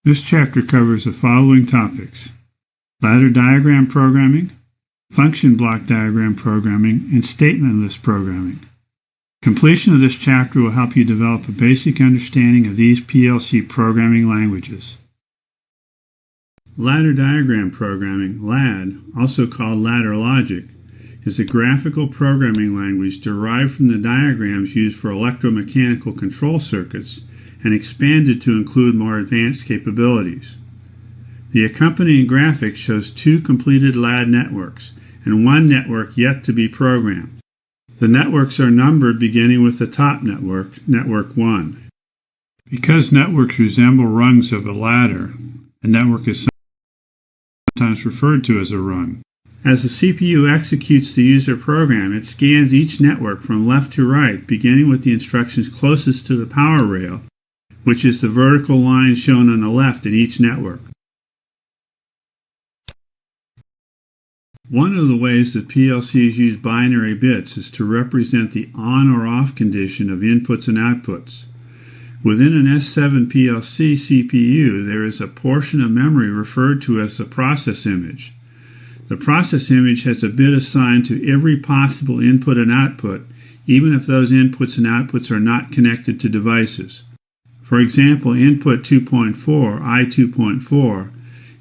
This chapter covers the following topics: ladder diagram programming, function block diagram programming, and statement list programming. Completion of this chapter will help you develop a basic understanding of these PLC programming languages. Ladder diagram programming, LAD, also called ladder logic, is a graphical programming language derived from the diagrams used for electromechanical control circuits and expanded to include more advanced capabilities. The accompanying graphic shows two completed LAD networks and one network yet to be programmed. The networks are numbered beginning with the top network, network 1. Because networks resemble rungs of a ladder, a network is sometimes referred to as a rung. As the CPU executes the user program, it scans each network from left to right, beginning with the instructions closest to the power rail, which is the vertical line shown on the left in each network. One of the ways that PLCs use binary bits is to represent the on or off condition of inputs and outputs. Within an S7 PLC CPU, there is a portion of memory referred to as the process image. The process image has a bit assigned to every possible input and output, even if those inputs and outputs are not connected to devices. For example, input 2.4, I2.4,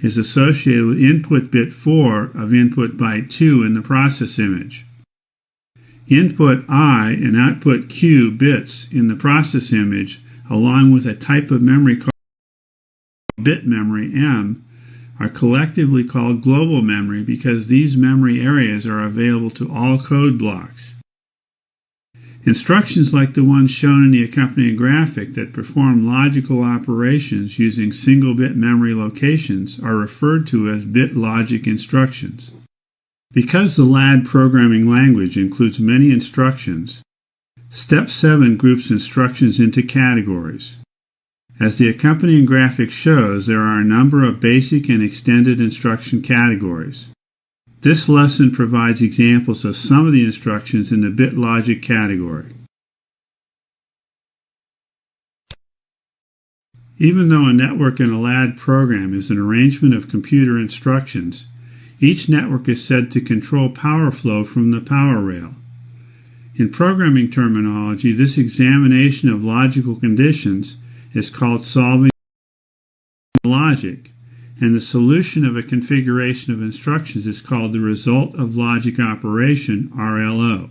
is associated with input bit 4 of input byte 2 in the process image. Input I and output Q bits in the process image, along with a type of memory called bit memory M, are collectively called global memory because these memory areas are available to all code blocks. Instructions like the ones shown in the accompanying graphic that perform logical operations using single-bit memory locations are referred to as bit logic instructions. Because the LAD programming language includes many instructions, Step 7 groups instructions into categories. As the accompanying graphic shows, there are a number of basic and extended instruction categories. This lesson provides examples of some of the instructions in the bit logic category. Even though a network in a LAD program is an arrangement of computer instructions, each network is said to control power flow from the power rail. In programming terminology, this examination of logical conditions is called solving logic, and the solution of a configuration of instructions is called the result of logic operation, RLO.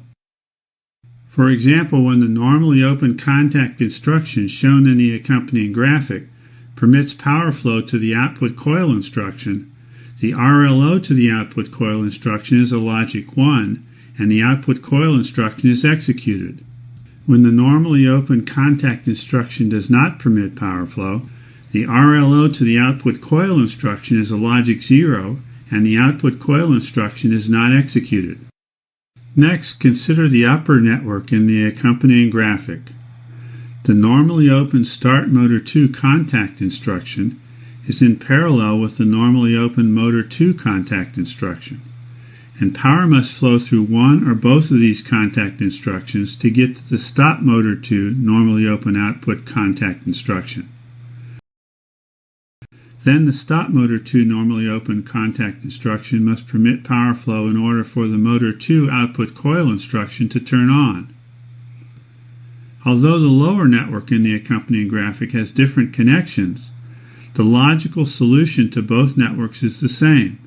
For example, when the normally open contact instruction shown in the accompanying graphic permits power flow to the output coil instruction, the RLO to the output coil instruction is a logic 1, and the output coil instruction is executed. When the normally open contact instruction does not permit power flow, the RLO to the output coil instruction is a logic 0, and the output coil instruction is not executed. Next, consider the upper network in the accompanying graphic. The normally open start motor 2 contact instruction is in parallel with the normally open motor 2 contact instruction, and power must flow through one or both of these contact instructions to get to the stop motor 2 normally open output contact instruction. Then the stop motor 2 normally open contact instruction must permit power flow in order for the motor 2 output coil instruction to turn on. Although the lower network in the accompanying graphic has different connections, the logical solution to both networks is the same.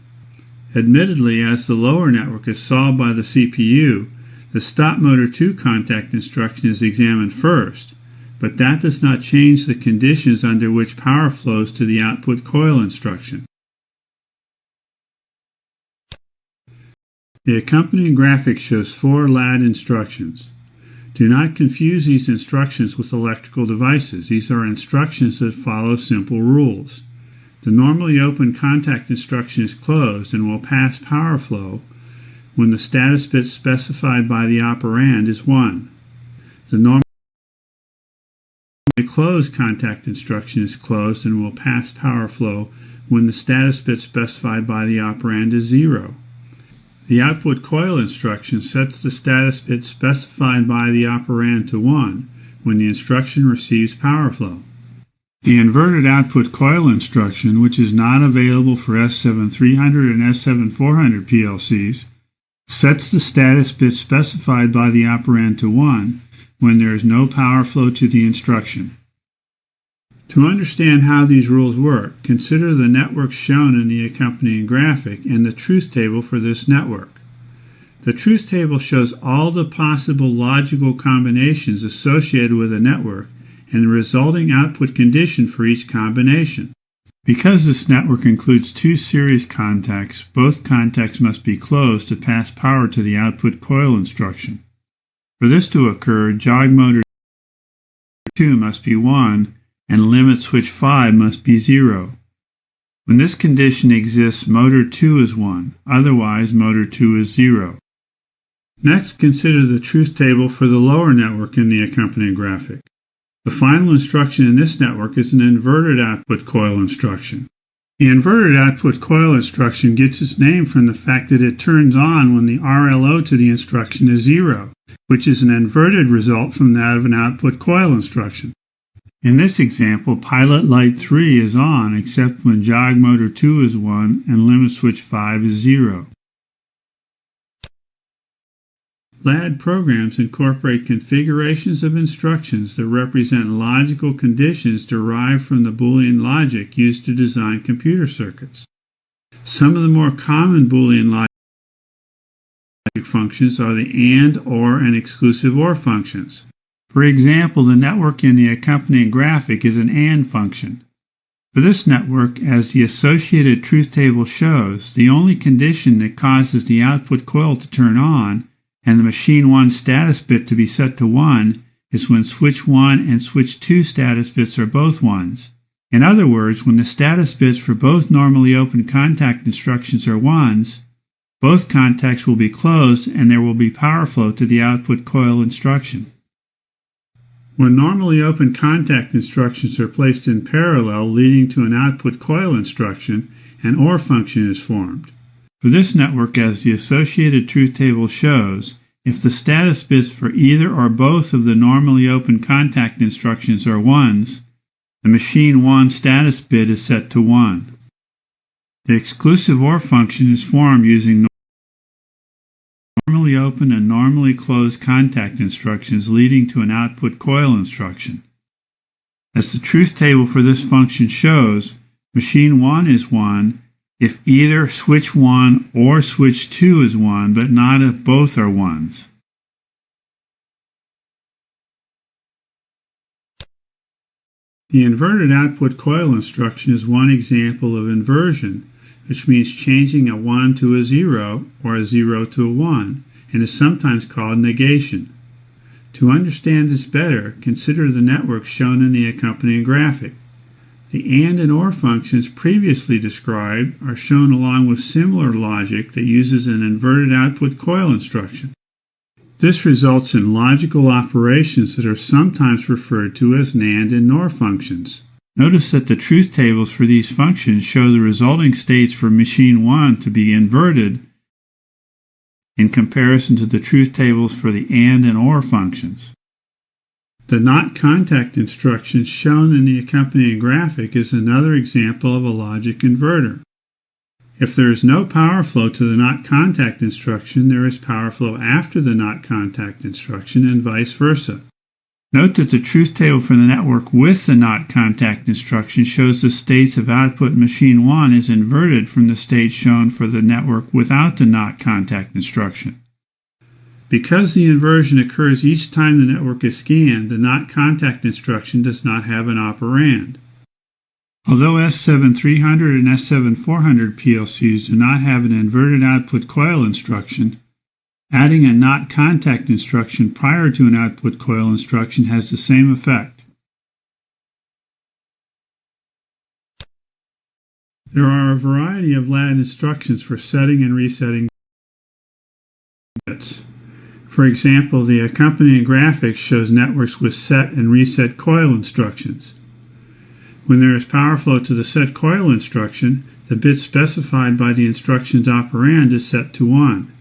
Admittedly, as the lower network is solved by the CPU, the stop motor 2 contact instruction is examined first, but that does not change the conditions under which power flows to the output coil instruction. The accompanying graphic shows 4 LAD instructions. Do not confuse these instructions with electrical devices. These are instructions that follow simple rules. The normally open contact instruction is closed and will pass power flow when the status bit specified by the operand is 1. The normally closed contact instruction is closed and will pass power flow when the status bit specified by the operand is 0. The output coil instruction sets the status bit specified by the operand to 1 when the instruction receives power flow. The inverted output coil instruction, which is not available for S7300 and S7400 PLCs, sets the status bit specified by the operand to 1 when there is no power flow to the instruction. To understand how these rules work, consider the network shown in the accompanying graphic and the truth table for this network. The truth table shows all the possible logical combinations associated with a network and the resulting output condition for each combination. Because this network includes two series contacts, both contacts must be closed to pass power to the output coil instruction. For this to occur, jog motor 2 must be 1 and limit switch 5 must be 0. When this condition exists, motor 2 is 1, otherwise motor 2 is 0. Next, consider the truth table for the lower network in the accompanying graphic. The final instruction in this network is an inverted output coil instruction. The inverted output coil instruction gets its name from the fact that it turns on when the RLO to the instruction is 0, which is an inverted result from that of an output coil instruction. In this example, pilot light 3 is on except when jog motor 2 is 1 and limit switch 5 is 0. LAD programs incorporate configurations of instructions that represent logical conditions derived from the Boolean logic used to design computer circuits. Some of the more common Boolean logic functions are the AND, OR, and exclusive OR functions. For example, the network in the accompanying graphic is an AND function. For this network, as the associated truth table shows, the only condition that causes the output coil to turn on and the machine 1 status bit to be set to 1 is when switch 1 and switch 2 status bits are both 1s. In other words, when the status bits for both normally open contact instructions are 1s, both contacts will be closed and there will be power flow to the output coil instruction. When normally open contact instructions are placed in parallel leading to an output coil instruction, an OR function is formed. For this network, as the associated truth table shows, if the status bits for either or both of the normally open contact instructions are 1s, the machine 1 status bit is set to 1. The exclusive OR function is formed using normally open and normally closed contact instructions leading to an output coil instruction. As the truth table for this function shows, machine 1 is 1 if either switch 1 or switch 2 is 1, but not if both are 1s. The inverted output coil instruction is one example of inversion, which means changing a 1 to a 0 or a 0 to a 1, and is sometimes called negation. To understand this better, consider the network shown in the accompanying graphic. The AND and OR functions previously described are shown along with similar logic that uses an inverted output coil instruction. This results in logical operations that are sometimes referred to as Nand and NOR functions. Notice that the truth tables for these functions show the resulting states for machine 1 to be inverted in comparison to the truth tables for the AND and OR functions. The NOT contact instruction shown in the accompanying graphic is another example of a logic inverter. If there is no power flow to the NOT contact instruction, there is power flow after the NOT contact instruction and vice versa. Note that the truth table for the network with the NOT contact instruction shows the states of output machine 1 is inverted from the state shown for the network without the NOT contact instruction. Because the inversion occurs each time the network is scanned, the NOT contact instruction does not have an operand. Although S7300 and S7400 PLCs do not have an inverted output coil instruction, adding a NOT contact instruction prior to an output coil instruction has the same effect. There are a variety of LAD instructions for setting and resetting bits. For example, the accompanying graphic shows networks with set and reset coil instructions. When there is power flow to the set coil instruction, the bit specified by the instruction's operand is set to 1.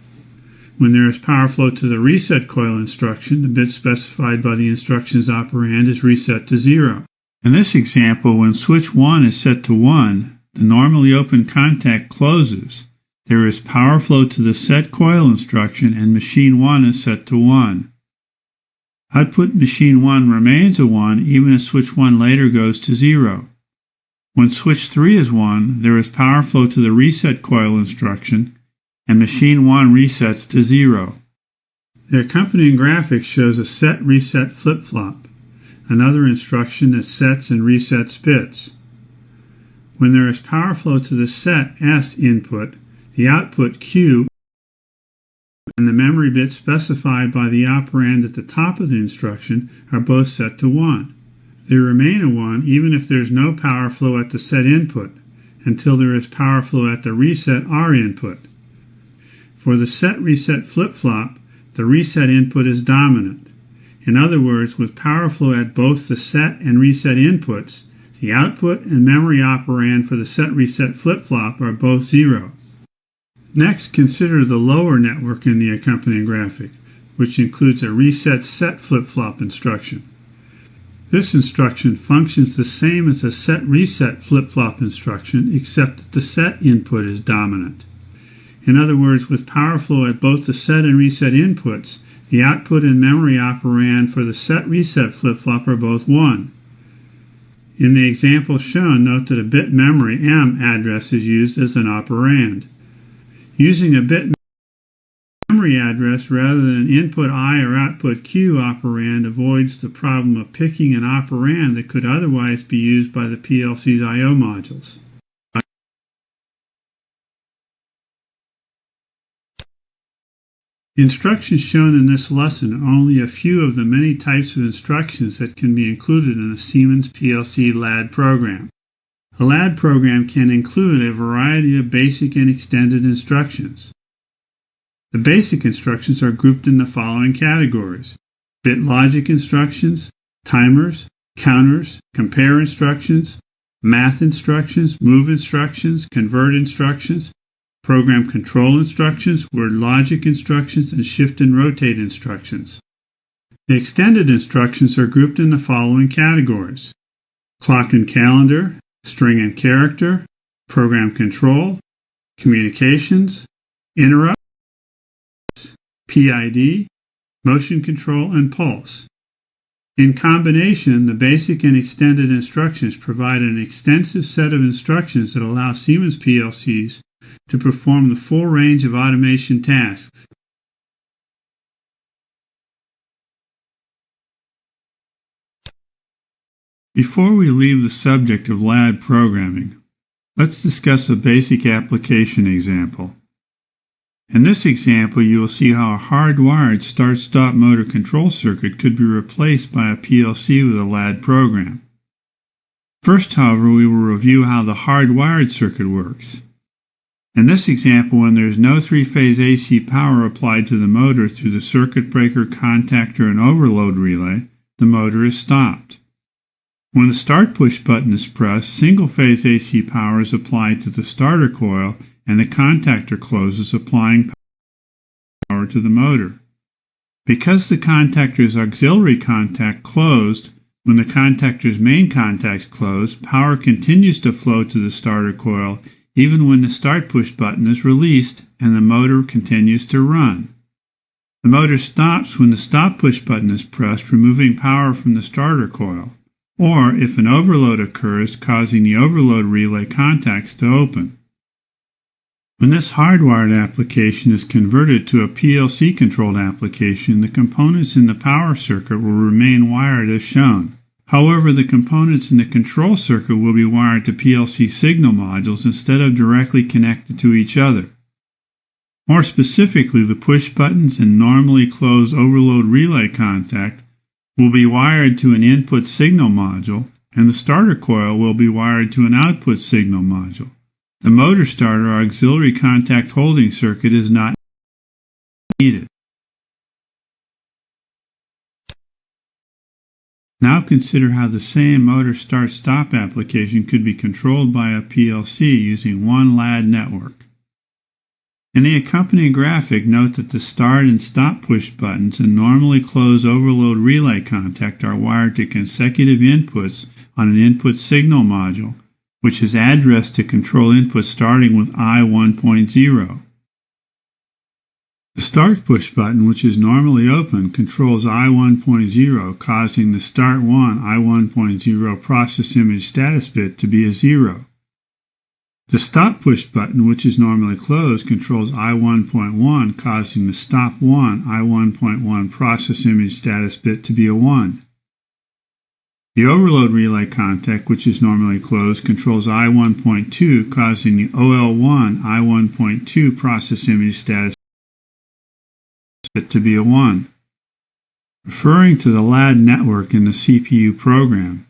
When there is power flow to the reset coil instruction, the bit specified by the instruction's operand is reset to 0. In this example, when switch 1 is set to 1, the normally open contact closes. There is power flow to the set coil instruction and machine 1 is set to 1. Output machine 1 remains a 1 even if switch 1 later goes to 0. When switch 3 is 1, there is power flow to the reset coil instruction and machine 1 resets to 0. The accompanying graphic shows a set-reset flip-flop, another instruction that sets and resets bits. When there is power flow to the set S input, the output Q and the memory bit specified by the operand at the top of the instruction are both set to 1. They remain a 1 even if there is no power flow at the set input, until there is power flow at the reset R input. For the set-reset flip-flop, the reset input is dominant. In other words, with power flow at both the set and reset inputs, the output and memory operand for the set-reset flip-flop are both 0. Next, consider the lower network in the accompanying graphic, which includes a reset set flip-flop instruction. This instruction functions the same as a set-reset flip-flop instruction, except that the set input is dominant. In other words, with power flow at both the set and reset inputs, the output and memory operand for the set-reset flip-flop are both 1. In the example shown, note that a bit memory M address is used as an operand. Using a bit memory address rather than an input I or output Q operand avoids the problem of picking an operand that could otherwise be used by the PLC's I/O modules. The instructions shown in this lesson are only a few of the many types of instructions that can be included in a Siemens PLC LAD program. A LAD program can include a variety of basic and extended instructions. The basic instructions are grouped in the following categories: bit logic instructions, timers, counters, compare instructions, math instructions, move instructions, convert instructions, program control instructions, word logic instructions, and shift and rotate instructions. The extended instructions are grouped in the following categories: clock and calendar, string and character, program control, communications, interrupt, PID, motion control, and pulse. In combination, the basic and extended instructions provide an extensive set of instructions that allow Siemens PLCs to perform the full range of automation tasks. Before we leave the subject of LAD programming, let's discuss a basic application example. In this example, you will see how a hardwired start-stop motor control circuit could be replaced by a PLC with a LAD program. First, however, we will review how the hardwired circuit works. In this example, when there is no three-phase AC power applied to the motor through the circuit breaker, contactor, and overload relay, the motor is stopped. When the start push button is pressed, single-phase AC power is applied to the starter coil and the contactor closes, applying power to the motor. Because the contactor's auxiliary contact closed, when the contactor's main contacts close, power continues to flow to the starter coil even when the start push button is released and the motor continues to run. The motor stops when the stop push button is pressed, removing power from the starter coil, or if an overload occurs, causing the overload relay contacts to open. When this hardwired application is converted to a PLC-controlled application, the components in the power circuit will remain wired as shown. However, the components in the control circuit will be wired to PLC signal modules instead of directly connected to each other. More specifically, the push buttons and normally closed overload relay contact will be wired to an input signal module, and the starter coil will be wired to an output signal module. The motor starter auxiliary contact holding circuit is not needed. Now consider how the same motor start-stop application could be controlled by a PLC using one LAD network. In the accompanying graphic, note that the start and stop push buttons and normally closed overload relay contact are wired to consecutive inputs on an input signal module, which is addressed to control input starting with I1.0. The start push button, which is normally open, controls I1.0, causing the start 1 I1.0 process image status bit to be a 0. The stop push button, which is normally closed, controls I1.1, causing the stop 1 I1.1 process image status bit to be a 1. The overload relay contact, which is normally closed, controls I1.2, causing the OL1 I1.2 process image status bit to be a 1. Referring to the LAD network in the CPU program,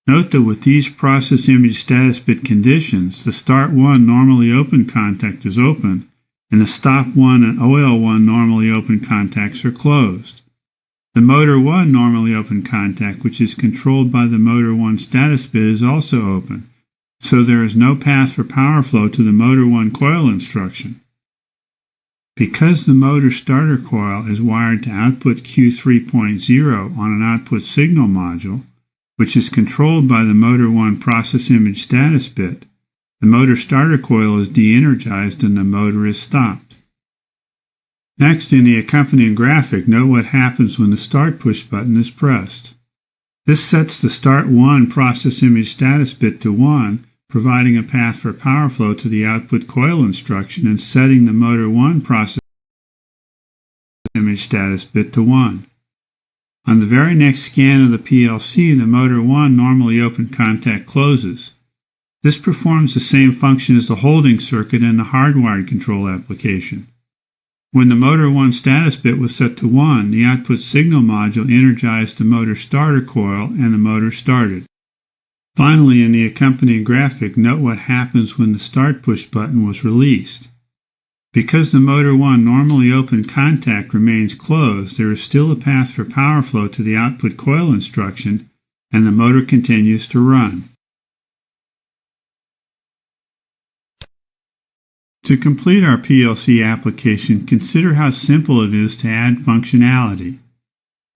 note that with these process image status bit conditions, the start 1 normally open contact is open, and the stop 1 and OL1 normally open contacts are closed. The motor 1 normally open contact, which is controlled by the motor 1 status bit, is also open, so there is no path for power flow to the motor 1 coil instruction. Because the motor starter coil is wired to output Q3.0 on an output signal module, which is controlled by the motor 1 process image status bit, the motor starter coil is de-energized and the motor is stopped. Next, in the accompanying graphic, note what happens when the start push button is pressed. This sets the start 1 process image status bit to 1, providing a path for power flow to the output coil instruction and setting the motor 1 process image status bit to 1. On the very next scan of the PLC, the motor 1 normally open contact closes. This performs the same function as the holding circuit in the hardwired control application. When the motor 1 status bit was set to 1, the output signal module energized the motor starter coil and the motor started. Finally, in the accompanying graphic, note what happens when the start push button was released. Because the motor 1 normally open contact remains closed, there is still a path for power flow to the output coil instruction, and the motor continues to run. To complete our PLC application, consider how simple it is to add functionality.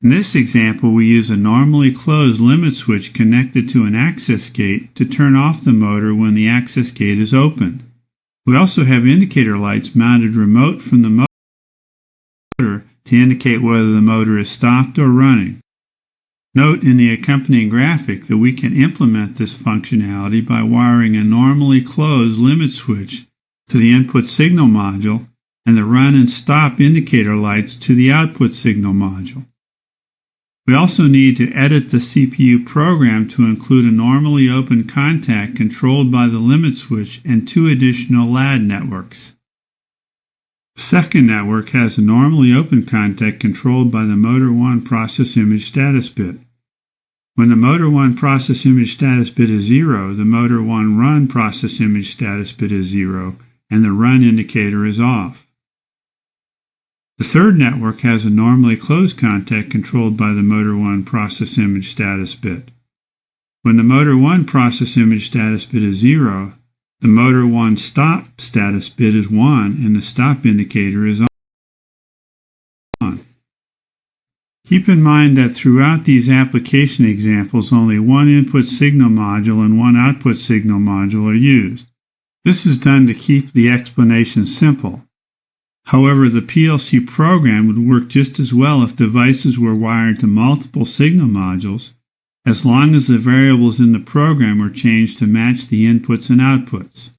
In this example, we use a normally closed limit switch connected to an access gate to turn off the motor when the access gate is open. We also have indicator lights mounted remote from the motor to indicate whether the motor is stopped or running. Note in the accompanying graphic that we can implement this functionality by wiring a normally closed limit switch to the input signal module and the run and stop indicator lights to the output signal module. We also need to edit the CPU program to include a normally open contact controlled by the limit switch and 2 additional LAD networks. The second network has a normally open contact controlled by the motor 1 process image status bit. When the motor 1 process image status bit is 0, the motor 1 run process image status bit is 0, and the run indicator is off. The third network has a normally closed contact controlled by the motor 1 process image status bit. When the motor 1 process image status bit is 0, the motor 1 stop status bit is 1 and the stop indicator is on. Keep in mind that throughout these application examples, only one input signal module and one output signal module are used. This is done to keep the explanation simple. However, the PLC program would work just as well if devices were wired to multiple signal modules, as long as the variables in the program were changed to match the inputs and outputs.